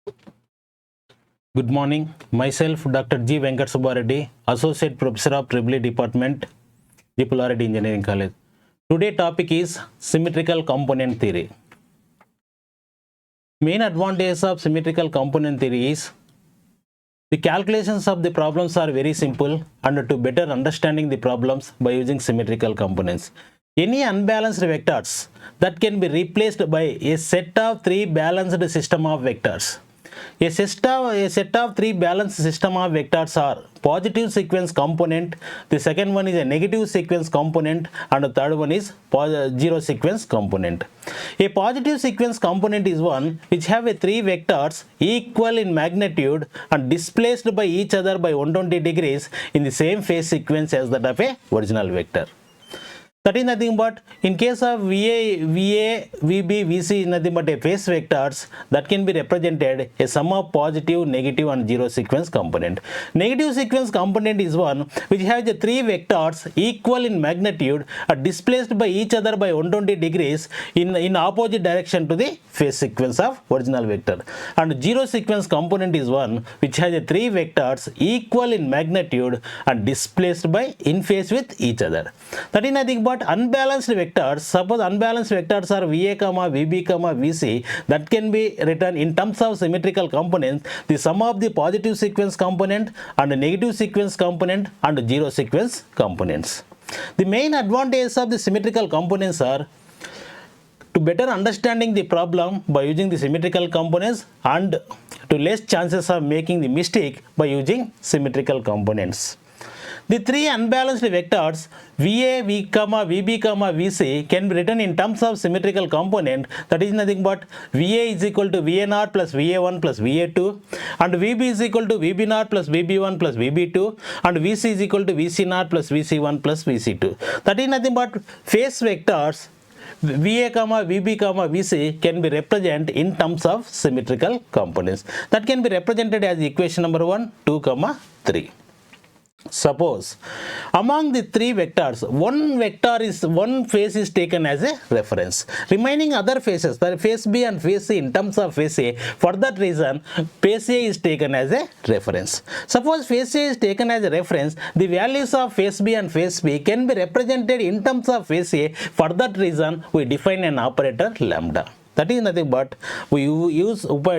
Good morning. Myself, Dr. G. Venkat Subbareddy, Associate Professor of EEE Department, G. Pullareddy Engineering College. Today's topic is symmetrical component theory. Main advantage of symmetrical component theory is the calculations of the problems are very simple and to better understanding the problems by using symmetrical components. Any unbalanced vectors that can be replaced by a set of three balanced system of vectors. A set of three balanced system of vectors are positive sequence component, the second one is a negative sequence component, and the third one is zero sequence component. A positive sequence component is one which have a three vectors equal in magnitude and displaced by each other by 120 degrees in the same phase sequence as that of a original vector. That is nothing but, in case of VA, VB, VC is nothing but a phase vectors that can be represented a sum of positive, negative and zero sequence component. Negative sequence component is one which has the three vectors equal in magnitude are displaced by each other by 120 degrees in opposite direction to the phase sequence of original vector. And zero sequence component is one which has the three vectors equal in magnitude and displaced by in phase with each other. That is nothing but unbalanced vectors. Suppose unbalanced vectors are VA, VB, VC, that can be written in terms of symmetrical components, the sum of the positive sequence component and the negative sequence component and zero sequence components. The main advantages of the symmetrical components are to better understanding the problem by using the symmetrical components and to less chances of making the mistake by using symmetrical components. The three unbalanced vectors VA, VB, VC can be written in terms of symmetrical component, that is nothing but VA is equal to VA0 plus VA1 plus VA2 and VB is equal to VB0 plus VB1 plus VB2 and VC is equal to VC0 plus VC1 plus VC2. That is nothing but phase vectors VA, VB, VC can be represented in terms of symmetrical components. That can be represented as equation number 1, 2, 3. Suppose among the three vectors, one phase is taken as a reference. Remaining other phases, that phase B and phase C in terms of phase A, for that reason phase A is taken as a reference. Suppose phase A is taken as a reference, the values of phase B and phase B can be represented in terms of phase A. For that reason we define an operator lambda. That is nothing but we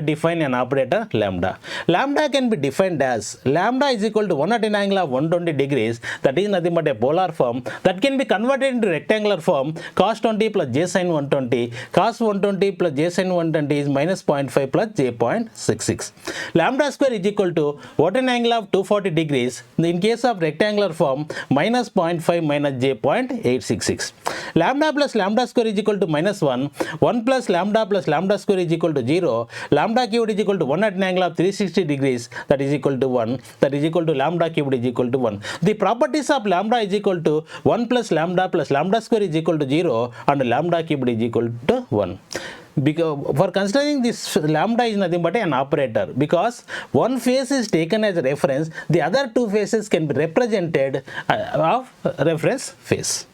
define an operator lambda. Lambda can be defined as lambda is equal to 1 at an angle of 120 degrees. That is nothing but a polar form that can be converted into rectangular form. Cos 20 plus j sin 120. Cos 120 plus j sin 120 is minus 0.5 plus j 0.66. Lambda square is equal to what an angle of 240 degrees. In case of rectangular form, minus 0.5 minus j 0.866. Lambda plus lambda square is equal to minus 1. 1 plus lambda plus lambda square is equal to 0. Lambda cubed is equal to 1 at an angle of 360 degrees. That is equal to 1. That is equal to lambda cubed is equal to 1. The properties of lambda is equal to 1 plus lambda square is equal to 0 and lambda cubed is equal to 1. Because for considering this lambda is nothing but an operator, because one phase is taken as a reference, the other two phases can be represented of reference phase.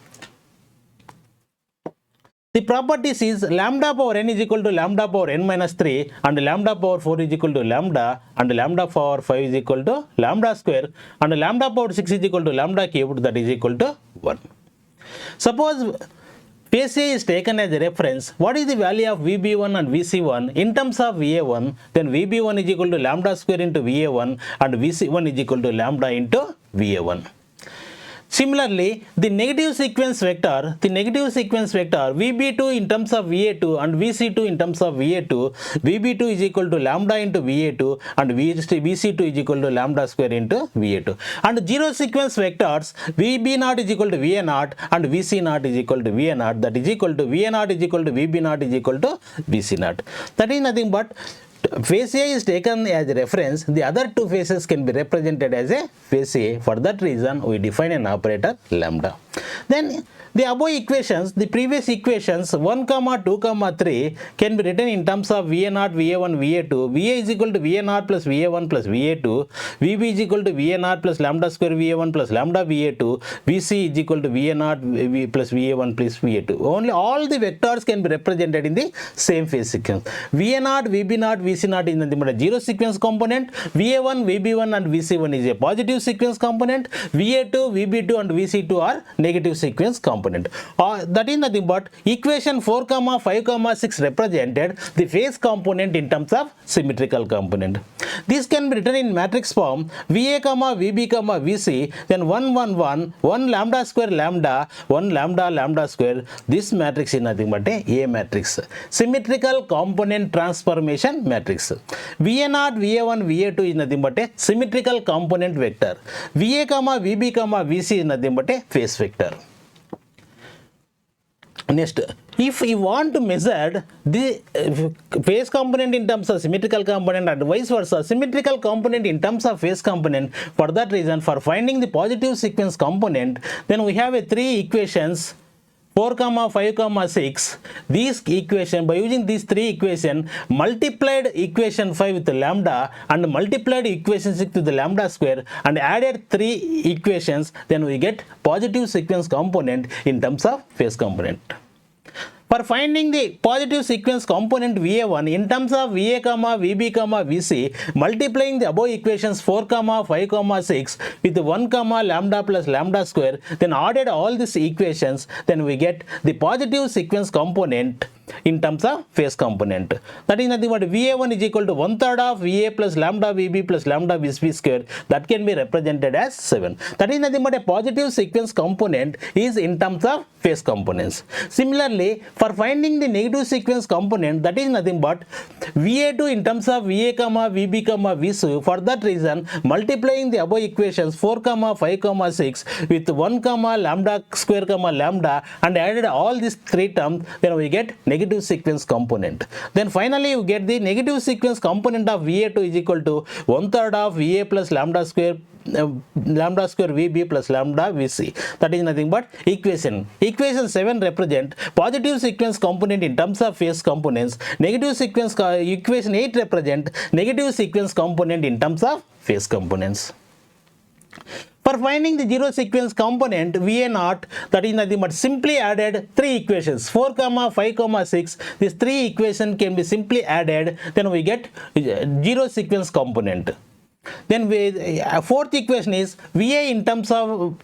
The properties is lambda power n is equal to lambda power n minus 3 and lambda power 4 is equal to lambda and lambda power 5 is equal to lambda square and lambda power 6 is equal to lambda cubed, that is equal to 1. Suppose phase A is taken as a reference. What is the value of VB1 and VC1 in terms of VA1? Then VB1 is equal to lambda square into VA1 and VC1 is equal to lambda into VA1. Similarly, the negative sequence vector VB2 in terms of VA2 and VC2 in terms of VA2, VB2 is equal to lambda into VA2 and VC2 is equal to lambda square into VA2. And zero sequence vectors VB0 is equal to VA0 and VC0 is equal to VA0, that is equal to VA0 is equal to VB0 is equal to VC0. That is nothing but phase A is taken as a reference, the other two phases can be represented as a phase A. For that reason, we define an operator lambda. Then the above equations, the previous equations 1, 2, 3 can be written in terms of VA0, VA1, VA2. VA is equal to VA0 plus VA1 plus VA2. VB is equal to VA0 plus lambda square VA1 plus lambda VA2. VC is equal to VA0 plus VA1 plus VA2. Only all the vectors can be represented in the same phase sequence. VA0, VB0, VC VC naught is nothing but a zero sequence component. VA1, VB1 and VC1 is a positive sequence component. VA2, VB2 and VC2 are negative sequence component. That is nothing but equation 4, 5, 6 represented the phase component in terms of symmetrical component. This can be written in matrix form: VA, VB, VC, then 1, 1, 1, 1 lambda square lambda, 1 lambda lambda square. This matrix is nothing but a matrix. Symmetrical component transformation matrix. VA0, VA1, VA2 is nothing but a symmetrical component vector. VA, VB, VC is nothing but a phase vector. Next, if you want to measure the phase component in terms of symmetrical component and vice versa, symmetrical component in terms of phase component, for that reason, for finding the positive sequence component, then we have a 3 equations: 4, 5, 6. These equation, by using these 3 equation, multiplied equation 5 with lambda and multiplied equation 6 with the lambda square and added 3 equations, then we get positive sequence component in terms of phase component. For finding the positive sequence component VA1 in terms of VA, VB, VC, multiplying the above equations 4, 5, 6 with 1, lambda plus lambda square, then added all these equations, then we get the positive sequence component in terms of phase component. That is nothing but VA1 is equal to 1/3 of VA plus lambda VB plus lambda VC square. That can be represented as 7. That is nothing but a positive sequence component is in terms of phase components. Similarly, for finding the negative sequence component, that is nothing but VA2 in terms of VA, VB, VC. For that reason, multiplying the above equations 4, 5, 6 with 1, lambda square, lambda and added all these 3 terms, then we get negative sequence component. Then finally you get the negative sequence component of VA2 is equal to 1/3 of VA plus lambda square VB plus lambda VC. That is nothing but equation 7 represent positive sequence component in terms of phase components. Negative sequence equation 8 represent negative sequence component in terms of phase components. For finding the zero sequence component VA0, that is nothing but simply added 3 equations 4, 5, 6. These 3 equations can be simply added, then we get zero sequence component. Then fourth equation is VA in terms of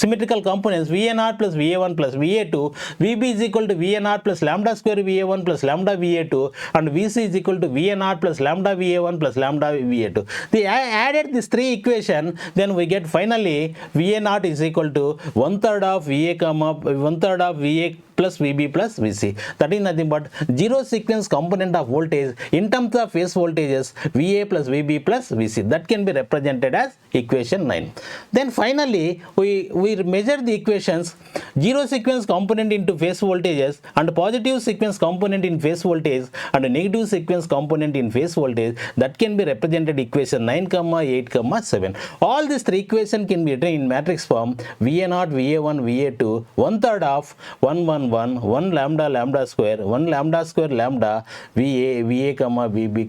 symmetrical components VA0 plus VA1 plus VA2, VB is equal to VA0 plus lambda square VA1 plus lambda VA2 and VC is equal to VA0 plus lambda VA1 plus lambda VA2. They added these 3 equations, then we get finally VA0 is equal to 1/3 of VA, 1/3 of VA plus VB plus VC. That is nothing but zero sequence component of voltage in terms of phase voltages VA plus VB plus VC. That can be represented as equation 9. Then finally we measure the equations zero sequence component into phase voltages and positive sequence component in phase voltage and negative sequence component in phase voltage. That can be represented equation 9, 8, 7. All these 3 equations can be written in matrix form: VA0, VA1, VA2, 1/3 of 1, 1, 1 lambda lambda square, 1 lambda square lambda VA, VB,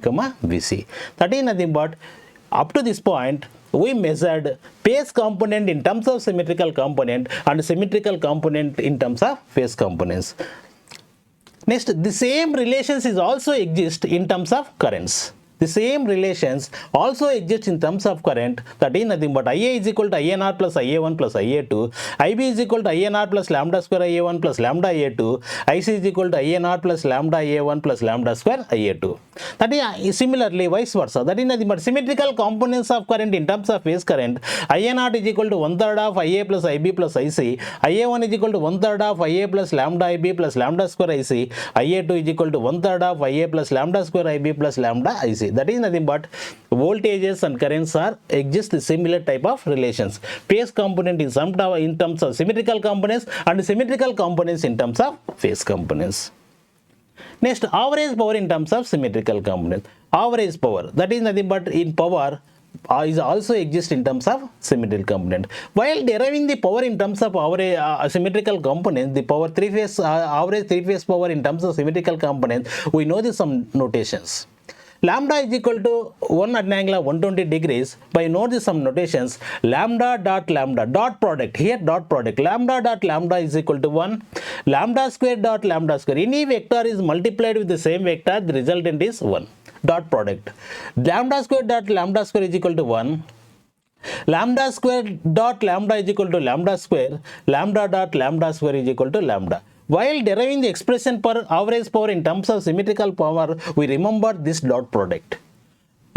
VC. That is nothing but up to this point we measured phase component in terms of symmetrical component and symmetrical component in terms of phase components. Next, the same relations is also exist in terms of currents. The same relations also exist in terms of current. That is nothing but IA is equal to IA0 plus IA1 plus IA2. IB is equal to IA0 plus lambda square IA1 plus lambda IA2. IC is equal to IA0 plus lambda IA1 plus lambda square IA2. That is similarly vice versa. That is nothing but symmetrical components of current in terms of phase current. IA0 is equal to 1/3 of IA plus IB plus IC. IA1 is equal to 1/3 of IA plus lambda IB plus lambda square IC. IA2 is equal to 1/3 of IA plus lambda square IB plus lambda IC. That is nothing but voltages and currents are exist similar type of relations. Phase component in terms of symmetrical components and symmetrical components in terms of phase components. Next, average power in terms of symmetrical components. Average power, that is nothing but in power is also exist in terms of symmetrical component. While deriving the power in terms of average symmetrical components, the power average 3-phase power in terms of symmetrical components, we know some notations. Lambda is equal to 1 at an angle of 120 degrees. By note some notations, lambda dot product, here dot product, lambda dot lambda is equal to 1, lambda square dot lambda square. Any vector is multiplied with the same vector, the resultant is 1. dot product. Lambda square dot lambda square is equal to 1. Lambda square dot lambda is equal to lambda square. Lambda dot lambda square is equal to lambda. While deriving the expression per average power in terms of symmetrical power, we remember this dot product.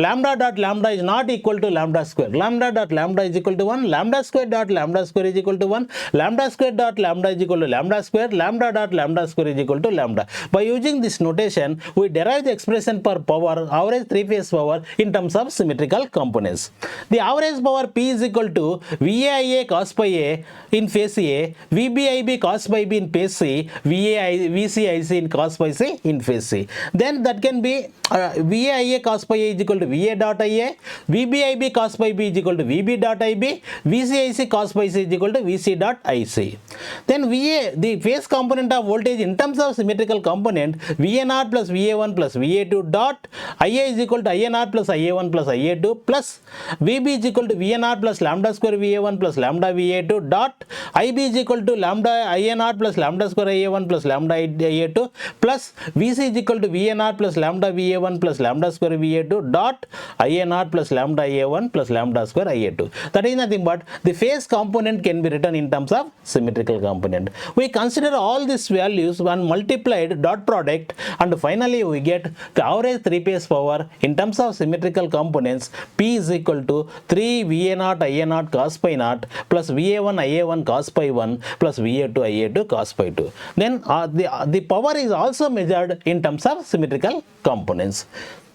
Lambda dot lambda is not equal to lambda square. Lambda dot lambda is equal to 1. Lambda square dot lambda square is equal to 1. Lambda square dot lambda is equal to lambda square. Lambda dot lambda square is equal to lambda. By using this notation, we derive the expression per power, average three-phase power in terms of symmetrical components. The average power P is equal to VAIA cos pi A in phase A, VBIB cos pi B in phase C, VCIC in cos pi C in phase C. Then that can be VAIA cos pi A is equal to VA dot IA, VBIB cos pi B is equal to VB dot IB, VCIC cos pi C is equal to VC dot IC. Then VA, the phase component of voltage in terms of symmetrical component, VA0 plus VA1 plus VA2 dot IA is equal to IA0 plus IA1 plus IA2 plus VB is equal to VA0 plus lambda square VA1 plus lambda VA2 dot IB is equal to lambda IA0 plus lambda square IA1 plus lambda IA2 plus VC is equal to VA0 plus lambda VA1 plus lambda square VA2 dot IA0 plus lambda IA1 plus lambda square IA2. That is nothing but the phase component can be written in terms of symmetrical component. We consider all these values and multiplied dot product, and finally we get the average three-phase power in terms of symmetrical components. P is equal to 3 VA0 IA0 cos pi 0 plus VA1 IA1 cos pi 1 plus VA2 IA2 cos pi 2. Then the power is also measured in terms of symmetrical components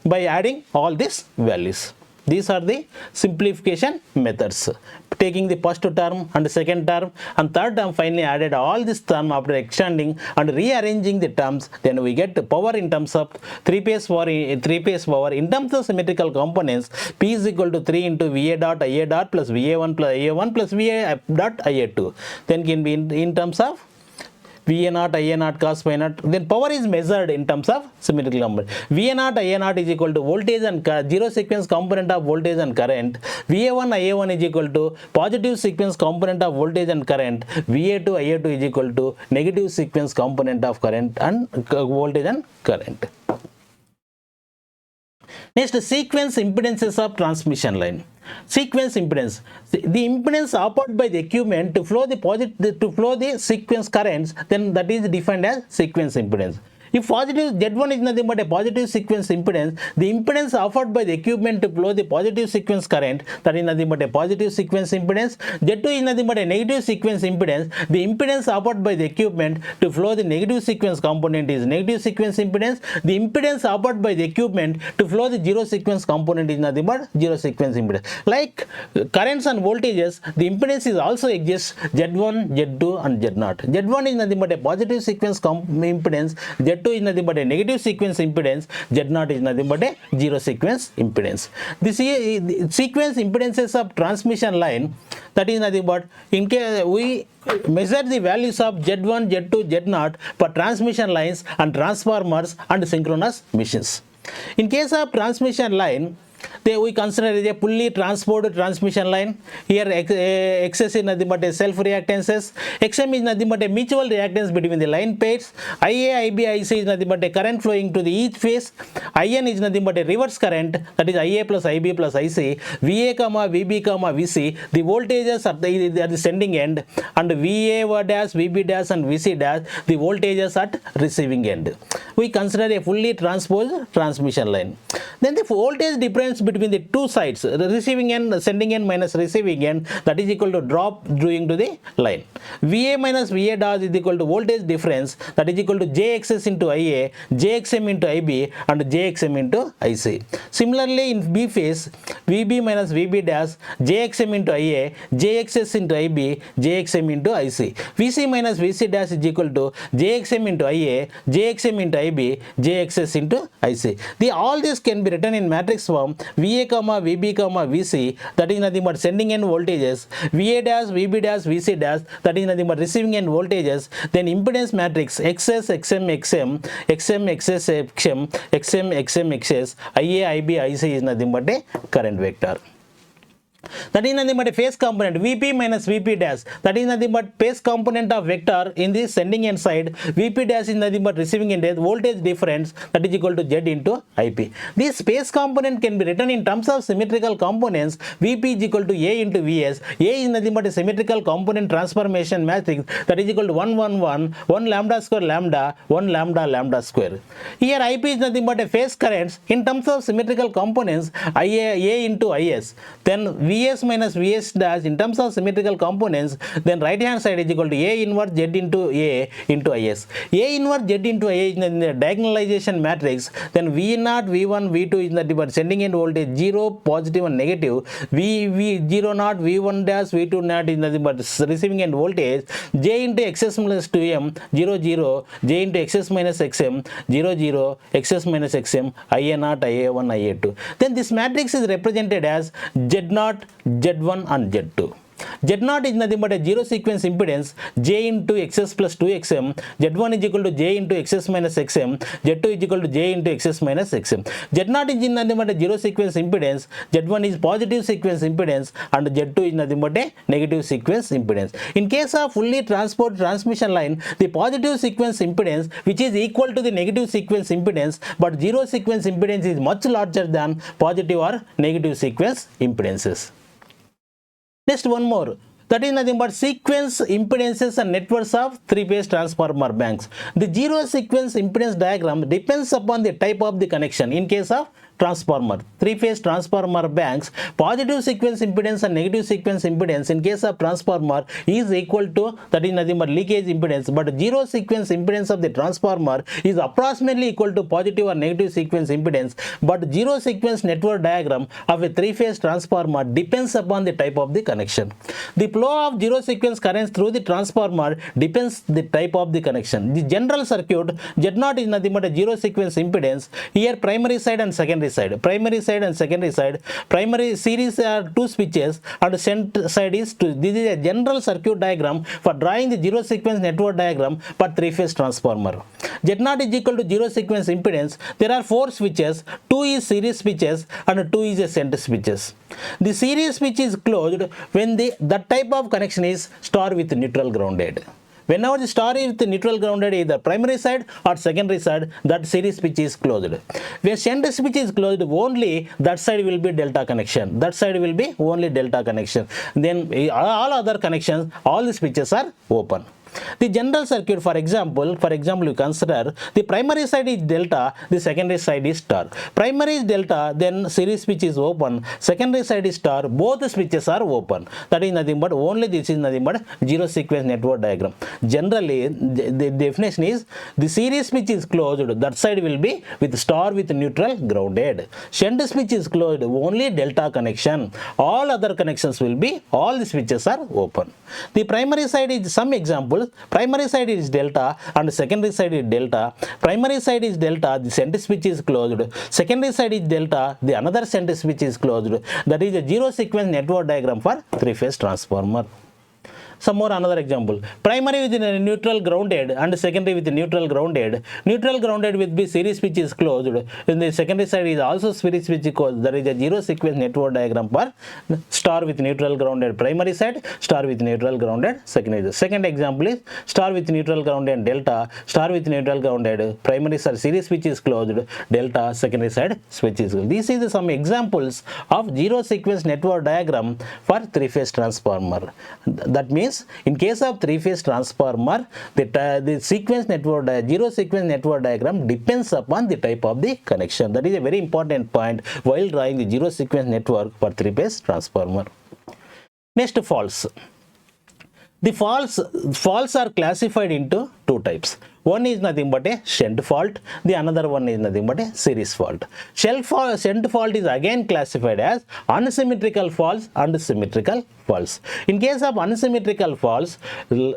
by adding all these values. These are the simplification methods. Taking the first term and second term and third term, finally added all this term after extending and rearranging the terms, then we get the power in terms of three-phase power in terms of symmetrical components. P is equal to 3 into VA dot IA dot plus VA1 plus IA1 plus VA dot IA2. Then can be in terms of VA0 IA0 cos pi 0. Then power is measured in terms of symmetrical component. VA0 IA0 is equal to voltage and zero sequence component of voltage and current. VA1 IA1 is equal to positive sequence component of voltage and current. VA2 IA2 is equal to negative sequence component of current and voltage and current. Next, sequence impedances of transmission line. Sequence impedance. The impedance offered by the equipment to flow the sequence currents, then that is defined as sequence impedance. If positive Z1 is nothing but a positive sequence impedance, the impedance offered by the equipment to flow the positive sequence current, that is nothing but a positive sequence impedance. Z2 is nothing but a negative sequence impedance. The impedance offered by the equipment to flow the negative sequence component is negative sequence impedance. The impedance offered by the equipment to flow the zero sequence component is nothing but zero sequence impedance. Like currents and voltages, the impedance is also exists Z1, Z2 and Z0. Z1 is nothing but a positive sequence impedance. Z2 is nothing but a negative sequence impedance. Z0 is nothing but a zero sequence impedance. This is sequence impedances of transmission line, that is nothing but in case we measure the values of Z1, Z2, Z0 for transmission lines and transformers and synchronous machines. In case of transmission line, we consider it a fully transported transmission line. Here XS is nothing but a self-reactances. XM is nothing but a mutual reactance between the line pairs. IA, IB, IC is nothing but a current flowing to the each phase. IN is nothing but a reverse current, that is IA plus IB plus IC. VA, VB, VC, the voltages at the sending end, and VA dash, VB dash and VC dash, the voltages at receiving end. We consider a fully transposed transmission line. Then the voltage difference between the two sides, receiving end, sending end minus receiving end, that is equal to drop due to the line. VA minus VA dash is equal to voltage difference, that is equal to JXS into IA, JXM into IB and JXM into IC. Similarly, in B phase, VB minus VB dash, JXM into IA, JXS into IB, JXM into IC. VC minus VC dash is equal to JXM into IA, JXM into IB, JXS into IC. All this can be written in matrix form: VA, VB, VC, that is nothing but sending end voltages, VA dash, VB dash, VC dash, that is nothing but receiving end voltages. Then impedance matrix XS, XM, XM, XM, XS, XM, XM, XM, XS, IA, IB, IC is nothing but a current vector. That is nothing but a phase component Vp minus Vp dash. That is nothing but phase component of vector in the sending end side. Vp dash is nothing but receiving end voltage difference, that is equal to Z into Ip. This phase component can be written in terms of symmetrical components. Vp is equal to A into Vs. A is nothing but a symmetrical component transformation matrix, that is equal to 1 1 1 1 lambda square lambda 1 lambda lambda square. Here Ip is nothing but a phase currents in terms of symmetrical components Ia A into Is. Then Vs minus Vs dash in terms of symmetrical components, then right hand side is equal to A inverse Z into A into Is. A inverse Z into A is the diagonalization matrix. Then V0, V1, V2 is the sending end voltage 0, positive and negative. V0 naught, V1 dash, V2 naught is nothing but receiving end voltage. J into xs minus 2m 0 0, J into xs minus xm 0 0, xs minus xm, Ia naught, Ia1, Ia2. Then this matrix is represented as Z0, Z1 and Z2. Z0 is nothing but a zero sequence impedance J into xs plus 2xm, Z1 is equal to J into xs minus xm, Z2 is equal to J into xs minus xm. Z0 is nothing but a zero sequence impedance, Z1 is positive sequence impedance and Z2 is nothing but a negative sequence impedance. In case of fully transport transmission line, the positive sequence impedance which is equal to the negative sequence impedance, but zero sequence impedance is much larger than positive or negative sequence impedances. Next one more, that is nothing but sequence impedances and networks of three-phase transformer banks. The zero sequence impedance diagram depends upon the type of the connection. In case of transformer, three-phase transformer banks, positive sequence impedance and negative sequence impedance in case of transformer is equal to, that is nothing but leakage impedance, but zero sequence impedance of the transformer is approximately equal to positive or negative sequence impedance, but zero sequence network diagram of a three-phase transformer depends upon the type of the connection. The flow of zero sequence currents through the transformer depends the type of the connection. The general circuit Z0 is nothing but a zero sequence impedance. Here primary side and secondary side, primary side and secondary side, primary series are two switches and center side is two. This is a general circuit diagram for drawing the zero sequence network diagram for three-phase transformer. Z0 is equal to zero sequence impedance. There are four switches, two is series switches and two is a center switches. The series switch is closed when that type of connection is star with neutral grounded. Whenever the star is with neutral grounded, either primary side or secondary side, that series switch is closed. When center switch is closed, only that side will be delta connection. That side will be only delta connection. Then all other connections, all the switches are open. The general circuit, for example, you consider the primary side is delta, the secondary side is star. Primary is delta, then series switch is open. Secondary side is star, both the switches are open. That is nothing but only this is nothing but zero sequence network diagram. Generally, the definition is the series switch is closed, that side will be with star with neutral grounded. Shunt switch is closed, only delta connection. All other connections will be, all the switches are open. The primary side is some examples. Primary side is delta and secondary side is delta. Primary side is delta, the center switch is closed. Secondary side is delta, the another center switch is closed. That is a zero sequence network diagram for three-phase transformer. Some more another example. Primary with neutral grounded and secondary with neutral grounded. Neutral grounded with be series switch is closed. In the secondary side is also series switch closed. There is a zero sequence network diagram for star with neutral grounded primary side, star with neutral grounded secondary. Second example is star with neutral grounded delta, star with neutral grounded primary side series switch is closed, delta secondary side switch is closed. These are some examples of zero sequence network diagram for three-phase transformer. That means in case of three-phase transformer, the sequence network, zero sequence network diagram depends upon the type of the connection. That is a very important point while drawing the zero sequence network for three-phase transformer. Next, faults. The faults are classified into two types. One is nothing but a shunt fault, the another one is nothing but a series fault. Shunt fault is again classified as unsymmetrical faults and symmetrical faults. In case of unsymmetrical faults,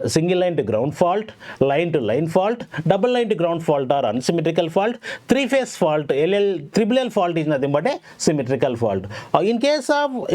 single line to ground fault, line to line fault, double line to ground fault are unsymmetrical fault. Three-phase fault, triple L fault is nothing but a symmetrical fault. In case of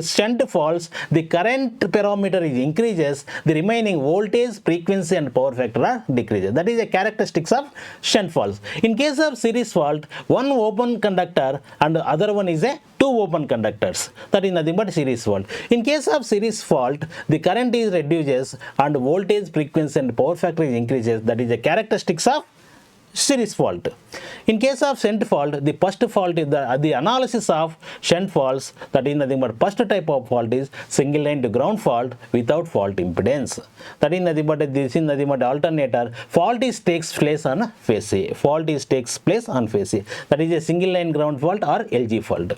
shunt faults, the current parameter is increases, the remaining voltage, frequency and power factor are decreases. That That is a characteristics of shunt faults. In case of series fault, one open conductor and the other one is a two open conductors. That is nothing but series fault. In case of series fault, the current is reduces and voltage, frequency and power factor is increases. That is a characteristics of series fault. In case of shunt fault, the first fault is the analysis of shunt faults. That is nothing but first type of fault is single line to ground fault without fault impedance. That is nothing but this is nothing but alternator. Fault is takes place on phase A. Fault is takes place on phase A. That is a single line ground fault or LG fault.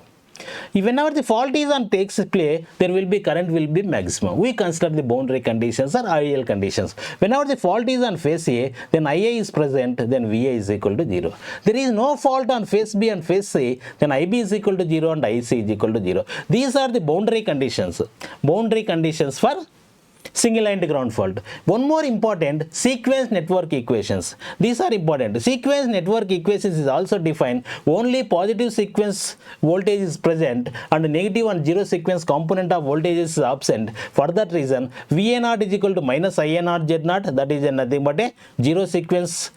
Whenever the fault is on takes place, there will be current will be maximum. We consider the boundary conditions or ideal conditions. Whenever the fault is on phase A, then IA is present, then VA is equal to 0. There is no fault on phase B and phase C, then IB is equal to 0 and IC is equal to 0. These are the boundary conditions. Boundary conditions for single line to ground fault. One more important, sequence network equations. These are important. Sequence network equations is also defined only positive sequence voltage is present and negative and zero sequence component of voltage is absent. For that reason, VA0 is equal to minus IA0 Z0. That is nothing but a zero sequence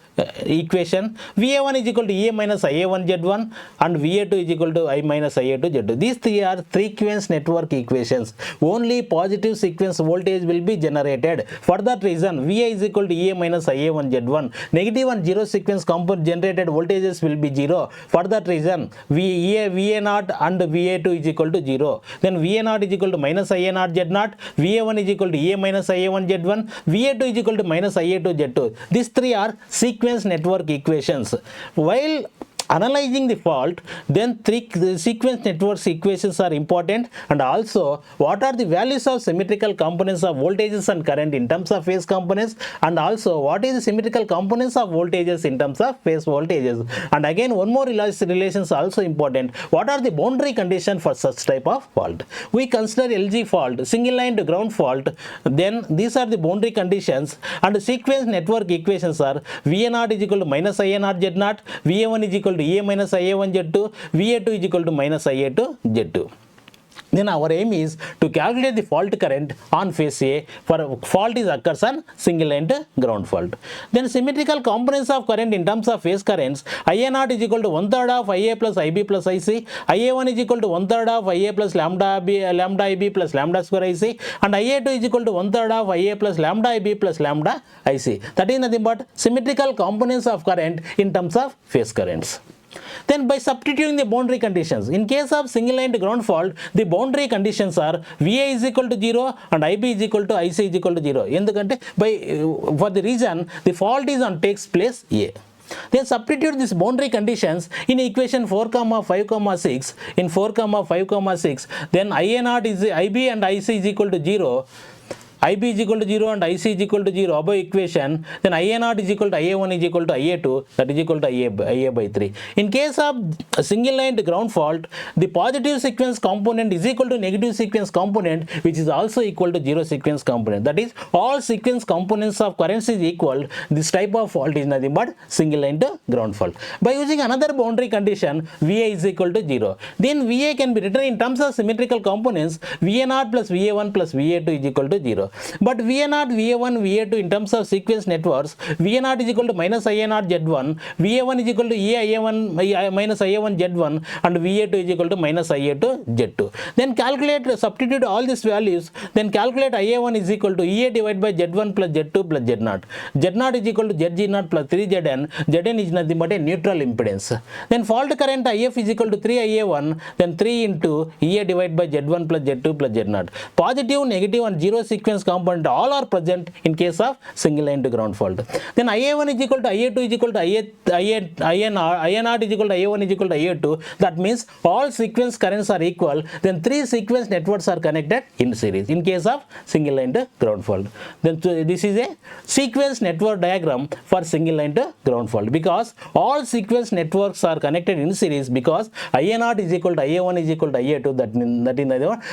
equation. VA1 is equal to EA minus IA1 Z1 and VA2 is equal to I minus IA2 Z2. These three are sequence network equations. Only positive sequence voltage will be generated. For that reason, VA is equal to EA minus IA1 Z1. Negative and zero sequence component generated voltages will be 0. For that reason, VA0 and VA2 is equal to 0. Then VA0 is equal to minus IA0 Z0. VA1 is equal to EA minus IA1 Z1. VA2 is equal to minus IA2 Z2. These three are sequence network equations. While analyzing the fault, then the sequence network equations are important, and also what are the values of symmetrical components of voltages and current in terms of phase components, and also what is the symmetrical components of voltages in terms of phase voltages. And again, one more relation is also important. What are the boundary conditions for such type of fault? We consider LG fault, single line to ground fault. Then these are the boundary conditions, and the sequence network equations are VA0 is equal to minus IA0 Z0, VA1 is equal to EA minus IA1 Z2, VA2 is equal to minus IA2 Z2. Then our aim is to calculate the fault current on phase A for fault is occurs on single line to ground fault. Then symmetrical components of current in terms of phase currents, IA0 is equal to 1/3 of IA plus IB plus IC, IA1 is equal to 1/3 of IA plus lambda IB plus lambda square IC, and IA2 is equal to 1/3 of IA plus lambda IB plus lambda IC. That is nothing but symmetrical components of current in terms of phase currents. Then by substituting the boundary conditions, in case of single line to ground fault, the boundary conditions are VA is equal to 0 and IB is equal to IC is equal to 0. For the reason the fault is on takes place A. Then substitute these boundary conditions in equation 4, 5, 6. In 4, 5, 6, then IA0 is IB and IC is equal to 0. IB is equal to 0 and IC is equal to 0 above equation, then IA0 is equal to IA1 is equal to IA2, that is equal to IA by 3. In case of a single line to ground fault, the positive sequence component is equal to negative sequence component, which is also equal to zero sequence component. That is, all sequence components of currents is equal. This type of fault is nothing but single line to ground fault. By using another boundary condition, VA is equal to 0. Then VA can be written in terms of symmetrical components, VA0 plus VA1 plus VA2 is equal to 0. But VA0, VA1, VA2 in terms of sequence networks, VA0 is equal to minus IA0 Z1, VA1 is equal to IA1 minus IA1 Z1, and VA2 is equal to minus IA2 Z2. Then substitute all these values, then calculate IA1 is equal to EA divided by Z1 plus Z2 plus Z0. Z0 is equal to ZG0 plus 3Zn. Zn is nothing but a neutral impedance. Then fault current IF is equal to 3IA1, then 3 into EA divided by Z1 plus Z2 plus Z0. Positive, negative and zero sequence component all are present in case of single line to ground fault. Then IA1 is equal to IA2 is equal to IA0 is equal to IA1 is equal to IA2. That means all sequence currents are equal. Then three sequence networks are connected in series in case of single line to ground fault. Then this is a sequence network diagram for single line to ground fault, because all sequence networks are connected in series, because IA0 is equal to IA1 is equal to IA2. That is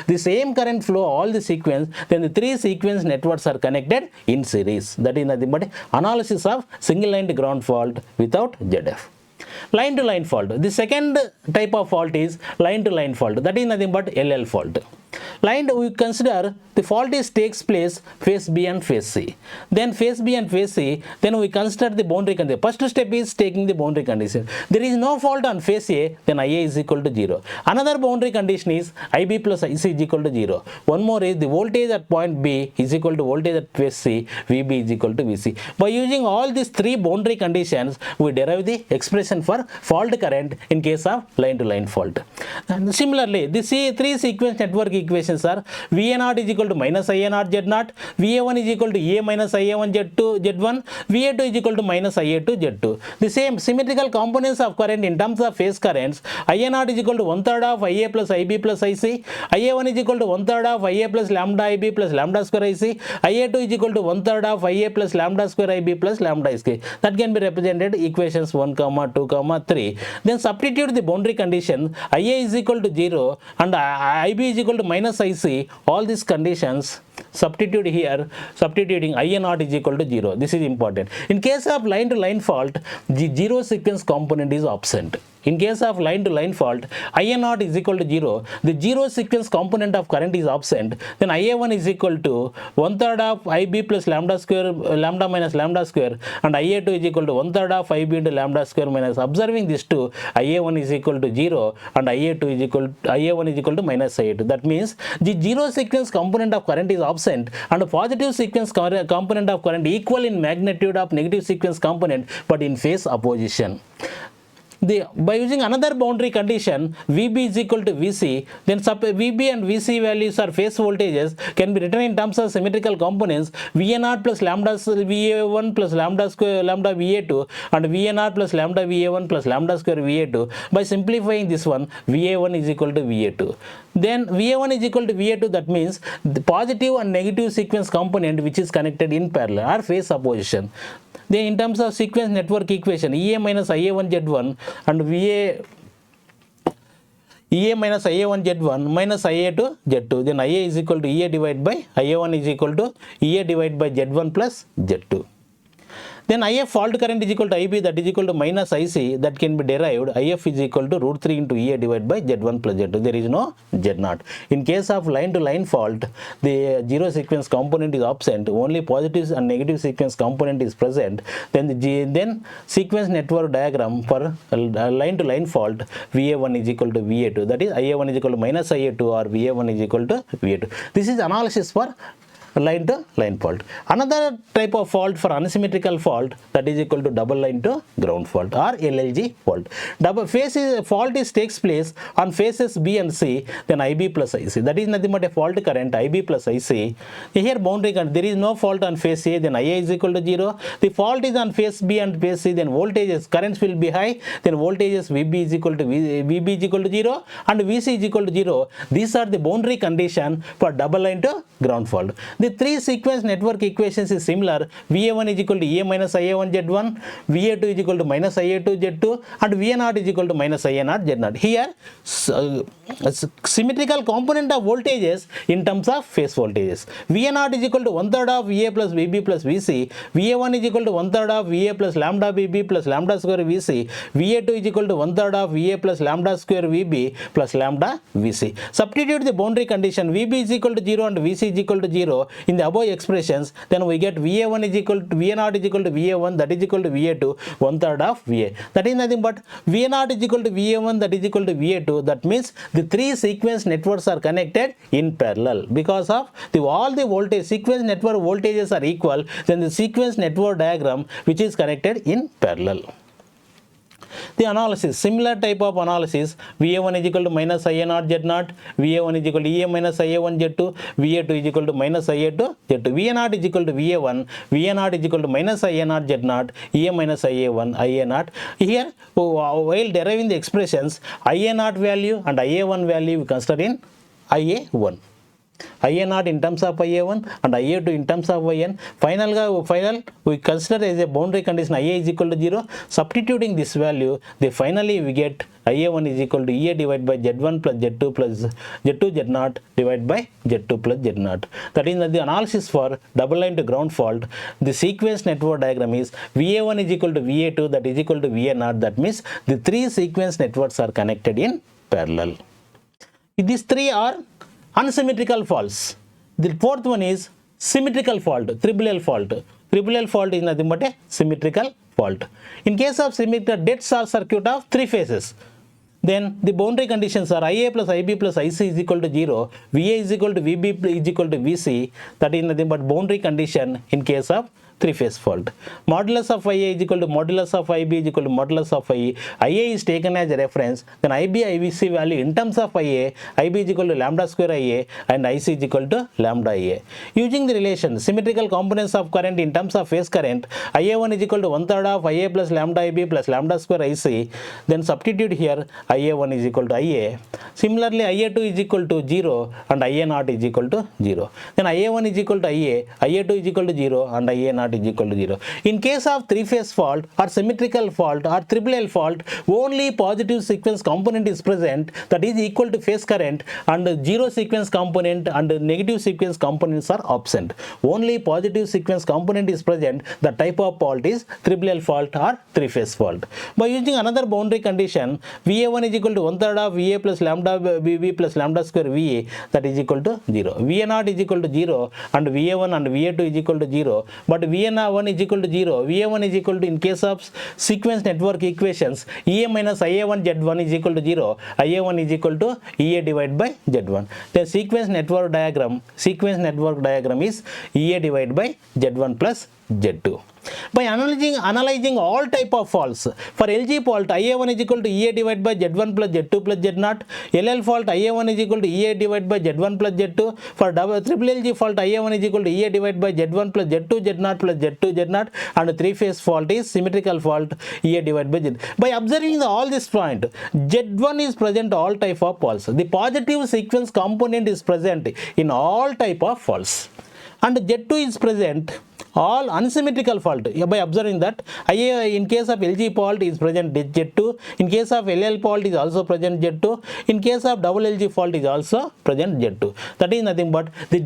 the same current flow all the sequence. Then the three sequence networks are connected in series. That is nothing but analysis of single line to ground fault without ZF. Line to line fault. The second type of fault is line to line fault. That is nothing but LL fault. line we consider the fault is takes place phase B and phase C. Then phase B and phase C, then we consider the boundary condition. First step is taking the boundary condition. There is no fault on phase A, then IA is equal to 0. Another boundary condition is IB plus IC is equal to 0. One more is the voltage at point B is equal to voltage at phase C, VB is equal to VC. By using all these three boundary conditions, we derive the expression for fault current in case of line to line fault. And similarly, the three sequence network equations are VA0 is equal to minus IA0 Z0, VA1 is equal to A minus IA1 Z2 Z1, VA2 is equal to minus IA2 Z2. The same symmetrical components of current in terms of phase currents, IA0 is equal to 1/3 of IA plus IB plus IC, IA1 is equal to 1/3 of IA plus lambda IB plus lambda square IC, IA2 is equal to 1/3 of IA plus lambda square IB plus lambda IC. That can be represented equations 1, 2, 3. Then substitute the boundary condition IA is equal to 0 and IB is equal to minus IC. All these conditions substitute here, substituting IA0 is equal to 0. This is important. In case of line to line fault, the zero sequence component is absent. In case of line to line fault, IA0 is equal to 0. The zero sequence component of current is absent. Then IA1 is equal to 1/3 of IB plus lambda square, lambda minus lambda square, and IA2 is equal to 1/3 of IB into lambda square minus. Observing these two, IA1 is equal to 0 and IA2 is equal IA1 is equal to minus IA2. That means the zero sequence component of current is absent and the positive sequence component of current equal in magnitude of negative sequence component but in phase opposition. By using another boundary condition, VB is equal to VC, then VB and VC values are phase voltages can be written in terms of symmetrical components VA0 plus lambda VA1 plus lambda square lambda VA2 and VA0 plus lambda VA1 plus lambda square VA2. By simplifying this one, VA1 is equal to VA2. Then VA1 is equal to VA2, that means the positive and negative sequence component which is connected in parallel or phase opposition. Then in terms of sequence network equation, EA minus IA1 Z1 and EA minus IA1 Z1 minus IA2 Z2. Then IA is equal to EA divided by IA1 is equal to EA divided by Z1 plus Z2. Then IF fault current is equal to IB, that is equal to minus IC, that can be derived. IF is equal to √3 into EA divided by Z1 plus Z2. There is no Z0. In case of line to line fault, the zero sequence component is absent, only positive and negative sequence component is present. Then sequence network diagram for line to line fault, VA1 is equal to VA2, that is IA1 is equal to minus IA2 or VA1 is equal to VA2. This is analysis for line to line fault. Another type of fault for unsymmetrical fault, that is equal to double line to ground fault or LLG fault. Double fault takes place on phases B and C, then IB plus IC. That is nothing but a fault current IB plus IC. Here boundary current, there is no fault on phase A, then IA is equal to 0. The fault is on phase B and phase C, then voltages currents will be high, then voltages VB is equal to 0 and VC is equal to 0. These are the boundary condition for double line to ground fault. The three sequence network equations is similar. VA1 is equal to A minus IA1 Z1, VA2 is equal to minus IA2 Z2 and VA0 is equal to minus IA0 Z0. Here symmetrical component of voltages in terms of phase voltages. VA0 is equal to 1/3 of VA plus VB plus VC, VA1 is equal to 1/3 of VA plus lambda VB plus lambda square VC, VA2 is equal to 1/3 of VA plus lambda square VB plus lambda VC. Substitute the boundary condition VB is equal to 0 and VC is equal to 0 in the above expressions, then we get VA1 is equal to VA0 is equal to VA1, that is equal to VA2, 1/3 of VA. That is nothing but VA0 is equal to VA1, that is equal to VA2. That means the three sequence networks are connected in parallel because of all the voltage sequence network voltages are equal. Then the sequence network diagram which is connected in parallel. The analysis, similar type of analysis, VA1 is equal to minus IA0 Z0, VA1 is equal to EA minus IA1 Z2, VA2 is equal to minus IA2 Z2, VA0 is equal to VA1, VA0 is equal to minus IA0 Z0, EA minus IA1, IA0. Here, while deriving the expressions, IA0 value and IA1 value we consider in IA1. IA0 in terms of IA1 and IA2 in terms of IN. Final we consider as a boundary condition IA is equal to 0. Substituting this value, finally we get IA1 is equal to EA divided by Z1 plus Z2 plus Z2 Z0 divided by Z2 plus Z0. That is the analysis for double line to ground fault. The sequence network diagram is VA1 is equal to VA2, that is equal to VA0. That means the three sequence networks are connected in parallel. These three are unsymmetrical faults. The fourth one is symmetrical fault, triple L fault. Triple L fault is nothing but a symmetrical fault. In case of symmetrical, dead circuit of three phases. Then the boundary conditions are IA plus IB plus IC is equal to 0, VA is equal to VB is equal to VC. That is nothing but boundary condition in case of three-phase fault. Modulus of IA is equal to modulus of IB is equal to modulus of IE. IA is taken as a reference. Then IB, IBC value in terms of IA, IB is equal to lambda square IA and IC is equal to lambda IA. Using the relation symmetrical components of current in terms of phase current, IA1 is equal to 1/3 of IA plus lambda IB plus lambda square IC. Then substitute here IA1 is equal to IA. Similarly, IA2 is equal to 0 and IA0 is equal to 0. Then IA1 is equal to IA, IA2 is equal to 0 and IA0 is equal to 0. In case of three-phase fault or symmetrical fault or triple L fault, only positive sequence component is present, that is equal to phase current, and zero sequence component and negative sequence components are absent. Only positive sequence component is present. The type of fault is triple L fault or three-phase fault. By using another boundary condition, VA1 is equal to 1/3 of VA plus lambda VB plus lambda square VA, that is equal to 0. VA0 is equal to 0 and VA1 and VA2 is equal to 0, but VA1 is equal to 0. VA1 is equal to, in case of sequence network equations, EA minus IA1 Z1 is equal to 0. IA1 is equal to EA divided by Z1. The sequence network diagram is EA divided by Z1 plus Z2. By analyzing all type of faults, for LG fault, IA1 is equal to EA divided by Z1 plus Z2 plus Z0. LL fault, IA1 is equal to EA divided by Z1 plus Z2. For triple LG fault, IA1 is equal to EA divided by Z1 plus Z2 Z0 plus Z2 Z0. And three-phase fault is symmetrical fault, EA divided by Z. By observing all this point, Z1 is present all type of faults. The positive sequence component is present in all type of faults. And Z2 is present all unsymmetrical fault. By observing that, IA in case of LG fault is present Z2, in case of LL fault is also present Z2, in case of double LG fault is also present Z2. That is nothing but the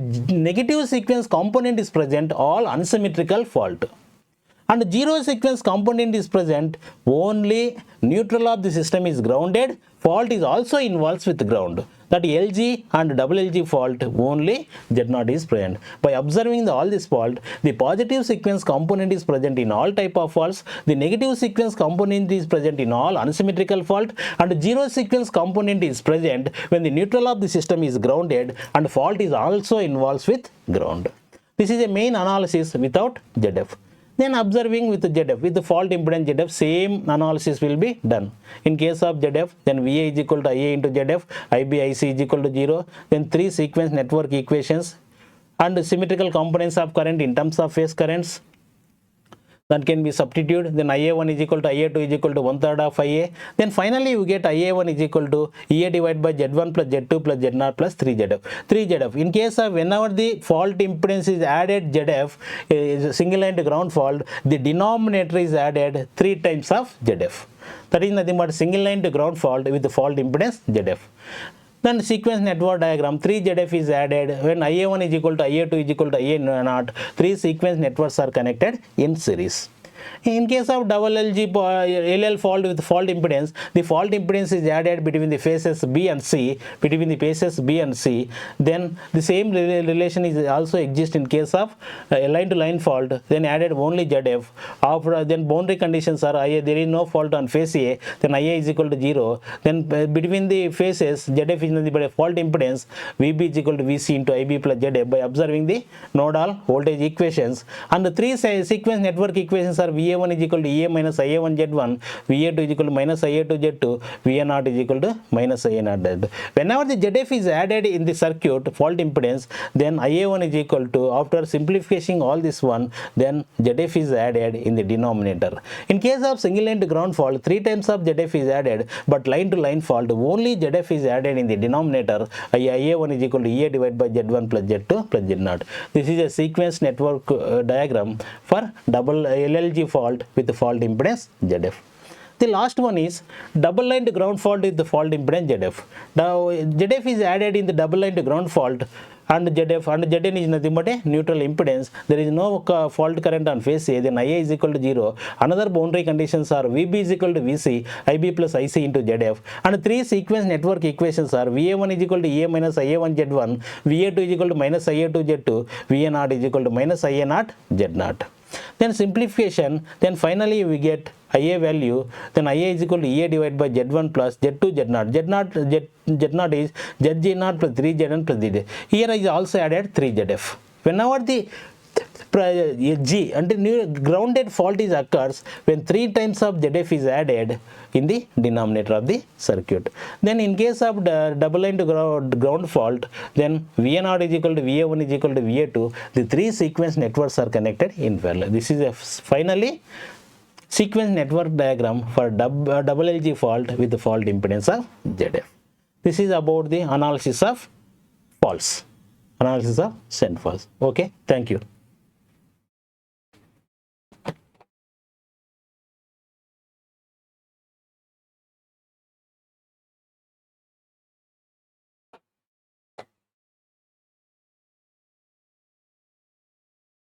negative sequence component is present all unsymmetrical fault. And zero sequence component is present, only neutral of the system is grounded, fault is also involved with ground. That LG and double LG fault, only Z0 is present. By observing all this fault, the positive sequence component is present in all type of faults, the negative sequence component is present in all unsymmetrical fault, and zero sequence component is present when the neutral of the system is grounded and fault is also involved with ground. This is a main analysis without ZF. Then observing with ZF, with the fault impedance ZF, same analysis will be done. In case of ZF, then VA is equal to IA into ZF, IB, IC is equal to 0. Then three sequence network equations and symmetrical components of current in terms of phase currents, that can be substituted. Then IA1 is equal to IA2 is equal to 1/3 of IA. Then finally you get IA1 is equal to EA divided by Z1 plus Z2 plus Z0 plus 3ZF. 3ZF. In case of whenever the fault impedance is added ZF, is a single line to ground fault, the denominator is added 3 times of ZF. That is nothing but single line to ground fault with the fault impedance ZF. Then sequence network diagram, 3ZF is added when IA1 is equal to IA2 is equal to IA0. 3 sequence networks are connected in series. In case of double LL fault with fault impedance, the fault impedance is added between the phases B and C, Then the same relation is also exist in case of line to line fault, then added only ZF. After then boundary conditions are IA, there is no fault on phase A, then IA is equal to 0. Then between the phases, ZF is nothing but a fault impedance, VB is equal to VC into IB plus ZF. By observing the nodal voltage equations, and the three sequence network equations are VA1 is equal to EA minus IA1 Z1, VA2 is equal to minus IA2 Z2, VA0 is equal to minus IA0 Z2. Whenever the ZF is added in the circuit fault impedance, then IA1 is equal to, after simplifying all this one, then ZF is added in the denominator. In case of single line to ground fault, 3 times of ZF is added, but line to line fault, only ZF is added in the denominator. IA1 is equal to EA divided by Z1 plus Z2 plus Z0. This is a sequence network diagram for double LLG fault with the fault impedance ZF. The last one is double line to ground fault with the fault impedance ZF. Now ZF is added in the double line to ground fault and ZF, and Zn is nothing but a neutral impedance. There is no fault current on phase A, then Ia is equal to 0. Another boundary conditions are Vb is equal to Vc, Ib plus Ic into Zf, and three sequence network equations are Va1 is equal to Ea minus Ia1 Z1, Va2 is equal to minus Ia2 Z2, Va0 is equal to minus Ia0 Z0. Then simplification, then finally we get Ia value, then Ia is equal to Ea divided by Z1 plus Z2 Z0. Z0 is Zg0 plus 3Zn plus Zd. Here I also added 3Zf. Whenever the G until grounded fault is occurs when 3 times of ZF is added in the denominator of the circuit. Then in case of double line to ground fault, then Va0 is equal to Va1 is equal to Va2. The three sequence networks are connected in parallel. This is finally sequence network diagram for double LG fault with the fault impedance of ZF. This is about the analysis of faults, analysis of shunt faults. Okay, thank you.